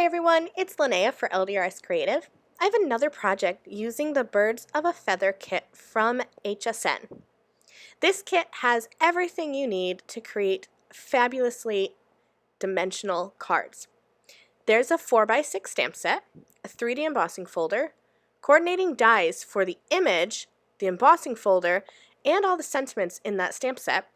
Hi everyone, it's Lynnea for LDRS Creative. I have another project using the Birds of a Feather kit from HSN. This kit has everything you need to create fabulously dimensional cards. There's a 4x6 stamp set, a 3D embossing folder, coordinating dies for the image, the embossing folder, and all the sentiments in that stamp set,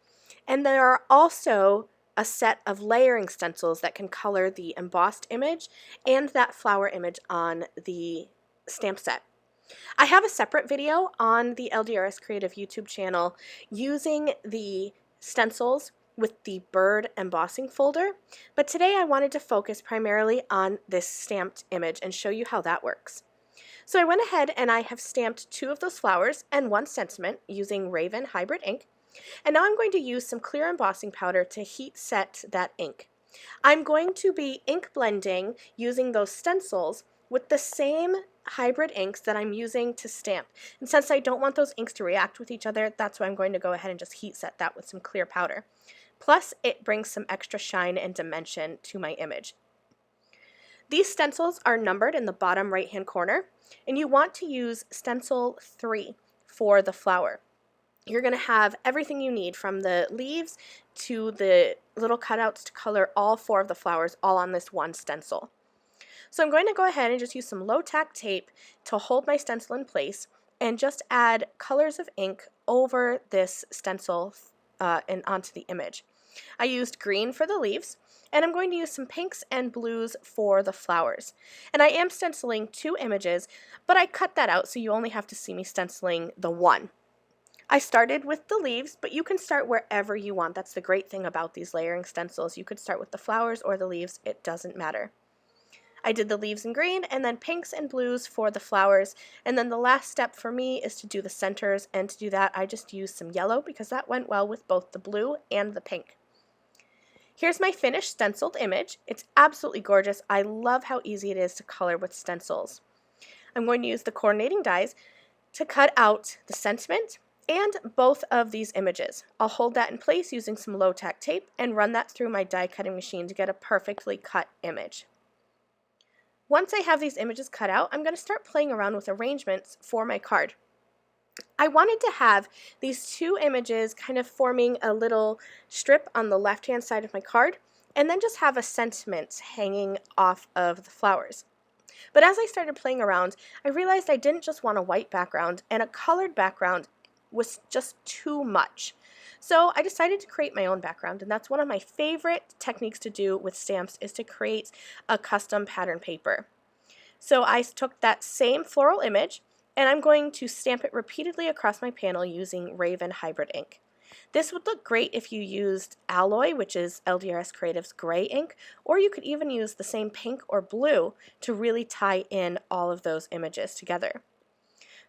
and there are also a set of layering stencils that can color the embossed image and that flower image on the stamp set. I have a separate video on the LDRS Creative YouTube channel using the stencils with the bird embossing folder, but today I wanted to focus primarily on this stamped image and show you how that works. So I went ahead and I have stamped 2 of those flowers and 1 sentiment using Raven Hybrid ink. And now I'm going to use some clear embossing powder to heat set that ink. I'm going to be ink blending using those stencils with the same hybrid inks that I'm using to stamp. And since I don't want those inks to react with each other, that's why I'm going to go ahead and just heat set that with some clear powder. Plus, it brings some extra shine and dimension to my image. These stencils are numbered in the bottom right-hand corner, and you want to use stencil 3 for the flower. You're going to have everything you need from the leaves to the little cutouts to color all 4 of the flowers all on this one stencil. So I'm going to go ahead and just use some low-tack tape to hold my stencil in place and just add colors of ink over this stencil and onto the image. I used green for the leaves, and I'm going to use some pinks and blues for the flowers. And I am stenciling 2 images, but I cut that out so you only have to see me stenciling the 1. I started with the leaves, but you can start wherever you want. That's the great thing about these layering stencils. You could start with the flowers or the leaves. It doesn't matter. I did the leaves in green and then pinks and blues for the flowers. And then the last step for me is to do the centers. And to do that, I just used some yellow because that went well with both the blue and the pink. Here's my finished stenciled image. It's absolutely gorgeous. I love how easy it is to color with stencils. I'm going to use the coordinating dies to cut out the sentiment and both of these images. I'll hold that in place using some low-tack tape and run that through my die cutting machine to get a perfectly cut image. Once I have these images cut out, I'm going to start playing around with arrangements for my card. I wanted to have these 2 images kind of forming a little strip on the left-hand side of my card, and then just have a sentiment hanging off of the flowers. But as I started playing around, I realized I didn't just want a white background, and a colored background was just too much. So I decided to create my own background, and that's one of my favorite techniques to do with stamps is to create a custom pattern paper. So I took that same floral image and I'm going to stamp it repeatedly across my panel using Raven Hybrid ink. This would look great if you used Alloy, which is LDRS Creative's gray ink, or you could even use the same pink or blue to really tie in all of those images together.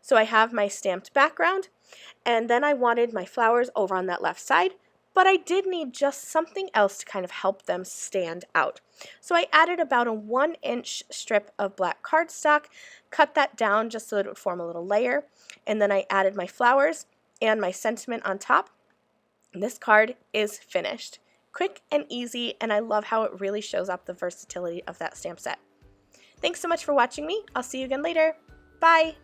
So I have my stamped background, and then I wanted my flowers over on that left side, but I did need just something else to kind of help them stand out. So I added about a 1-inch strip of black cardstock, cut that down just so that it would form a little layer, and then I added my flowers and my sentiment on top. And this card is finished. Quick and easy, and I love how it really shows up the versatility of that stamp set. Thanks so much for watching me. I'll see you again later. Bye!